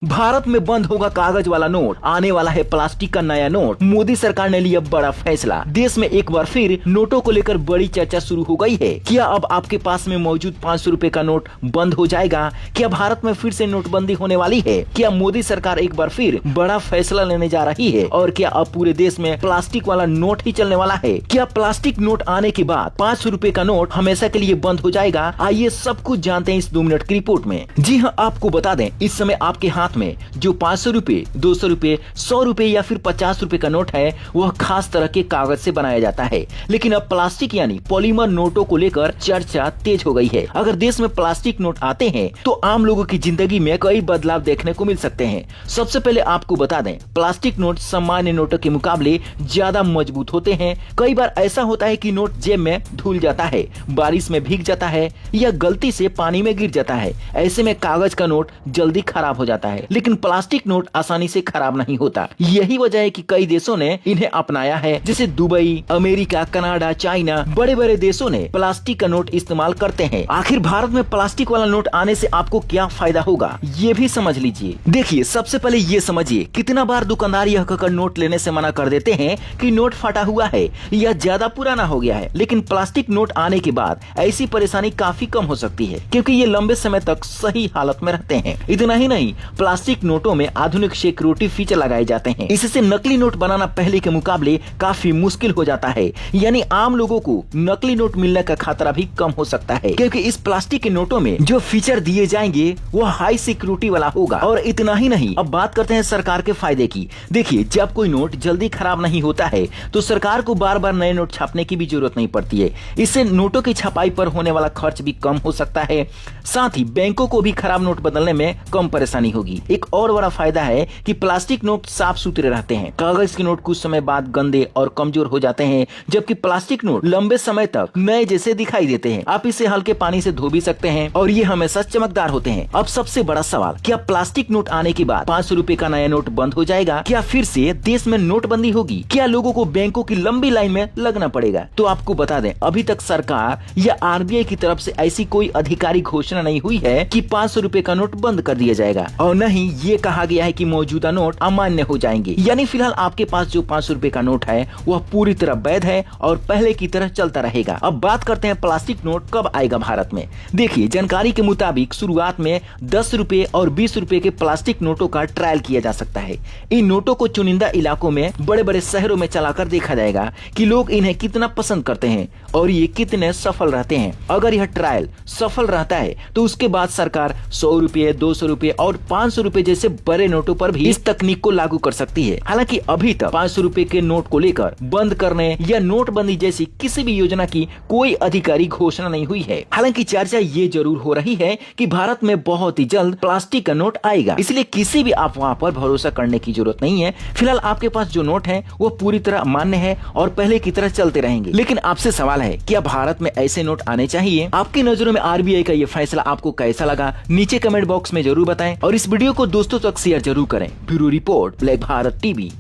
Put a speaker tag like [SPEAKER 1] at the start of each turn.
[SPEAKER 1] भारत में बंद होगा कागज वाला नोट, आने वाला है प्लास्टिक का नया नोट। मोदी सरकार ने लिया बड़ा फैसला। देश में एक बार फिर नोटों को लेकर बड़ी चर्चा शुरू हो गई है। क्या अब आपके पास में मौजूद 500 रुपए का नोट बंद हो जाएगा? क्या भारत में फिर से नोटबंदी होने वाली है? क्या मोदी सरकार एक बार फिर बड़ा फैसला लेने जा रही है? और क्या अब पूरे देश में प्लास्टिक वाला नोट ही चलने वाला है? क्या प्लास्टिक नोट आने के बाद 500 रुपए का नोट हमेशा के लिए बंद हो जाएगा? आइए सब कुछ जानते हैं इस 2 मिनट की रिपोर्ट में। जी हाँ, आपको बता दें, इस समय आपके हाथ में जो 500 रुपए, 200 रुपए, 100 रुपए या फिर 50 रुपए का नोट है, वह खास तरह के कागज से बनाया जाता है। लेकिन अब प्लास्टिक यानी पॉलीमर नोटों को लेकर चर्चा तेज हो गई है। अगर देश में प्लास्टिक नोट आते हैं तो आम लोगों की जिंदगी में कई बदलाव देखने को मिल सकते हैं। सबसे पहले आपको बता दें, प्लास्टिक नोट सामान्य नोटों के मुकाबले ज्यादा मजबूत होते हैं। कई बार ऐसा होता है कि नोट जेब में धुल जाता है, बारिश में भीग जाता है या गलती से पानी में गिर जाता है। ऐसे में कागज का नोट जल्दी खराब हो जाता है, लेकिन प्लास्टिक नोट आसानी से खराब नहीं होता। यही वजह है कि कई देशों ने इन्हें अपनाया है, जैसे दुबई, अमेरिका, कनाडा, चाइना। बड़े बड़े देशों ने प्लास्टिक का नोट इस्तेमाल करते हैं। आखिर भारत में प्लास्टिक वाला नोट आने से आपको क्या फायदा होगा, ये भी समझ लीजिए। देखिए, सबसे पहले ये समझिए, कितना बार दुकानदार यह कहकर नोट लेने से मना कर देते हैं कि नोट फटा हुआ है या ज्यादा पुराना हो गया है। लेकिन प्लास्टिक नोट आने के बाद ऐसी परेशानी काफी कम हो सकती है, क्योंकि ये लंबे समय तक सही हालत में रहते हैं। इतना ही नहीं, प्लास्टिक नोटों में आधुनिक सिक्योरिटी फीचर लगाए जाते हैं। इससे नकली नोट बनाना पहले के मुकाबले काफी मुश्किल हो जाता है। यानी आम लोगों को नकली नोट मिलने का खतरा भी कम हो सकता है, क्योंकि इस प्लास्टिक के नोटों में जो फीचर दिए जाएंगे वो हाई सिक्योरिटी वाला होगा। और इतना ही नहीं, अब बात करते हैं सरकार के फायदे की। देखिए, जब कोई नोट जल्दी खराब नहीं होता है तो सरकार को बार बार नए नोट छापने की भी जरूरत नहीं पड़ती है। इससे नोटों की छपाई पर होने वाला खर्च भी कम हो सकता है। साथ ही बैंकों को भी खराब नोट बदलने में कम परेशानी होगी। एक और बड़ा फायदा है कि प्लास्टिक नोट साफ सुथरे रहते हैं। कागज के नोट कुछ समय बाद गंदे और कमजोर हो जाते हैं, जबकि प्लास्टिक नोट लंबे समय तक नए जैसे दिखाई देते हैं। आप इसे हल्के पानी से धो भी सकते हैं और ये हमेशा चमकदार होते हैं। अब सबसे बड़ा सवाल, क्या प्लास्टिक नोट आने के बाद 500 रुपए का नया नोट बंद हो जाएगा? क्या फिर से देश में नोटबंदी होगी? क्या लोगों को बैंकों की लंबी लाइन में लगना पड़ेगा? तो आपको बता दें, अभी तक सरकार या आरबीआई की तरफ से ऐसी कोई आधिकारिक घोषणा नहीं हुई है कि 500 रुपए का नोट बंद कर दिया जाएगा। और न ही ये कहा गया है कि मौजूदा नोट अमान्य हो जाएंगे। यानी फिलहाल आपके पास जो 500 रुपए का नोट है वह पूरी तरह वैध है और पहले की तरह चलता रहेगा। अब बात करते हैं प्लास्टिक नोट कब आएगा भारत में। देखिए, जानकारी के मुताबिक शुरुआत में 10 रुपए और 20 रुपए के प्लास्टिक नोटों का ट्रायल किया जा सकता है। इन नोटों को चुनिंदा इलाकों में, बड़े बड़े शहरों में चलाकर देखा जाएगा कि लोग इन्हें कितना पसंद करते हैं और ये कितने सफल रहते हैं। अगर यह ट्रायल सफल रहता है तो उसके बाद सरकार 100 रुपए, 200 रुपए और 500 रुपए जैसे बड़े नोटों पर भी इस तकनीक को लागू कर सकती है। हालांकि अभी तक 500 रुपए के नोट को लेकर बंद करने या नोटबंदी जैसी किसी भी योजना की कोई आधिकारिक घोषणा नहीं हुई है। हालांकि चर्चा ये जरूर हो रही है कि भारत में बहुत ही जल्द प्लास्टिक का नोट आएगा, इसलिए किसी भी अफवाह पर भरोसा करने की जरूरत नहीं है। फिलहाल आपके पास जो नोट है वो पूरी तरह मान्य है और पहले की तरह चलते रहेंगे। लेकिन आपसे सवाल है, क्या भारत में ऐसे नोट आने चाहिए? आपकी नजरों में आरबीआई का ये फैसला आपको कैसा लगा, नीचे कमेंट बॉक्स में जरूर बताएं और इस वीडियो को दोस्तों तक शेयर जरूर करें। Bureau report, black Bharat TV.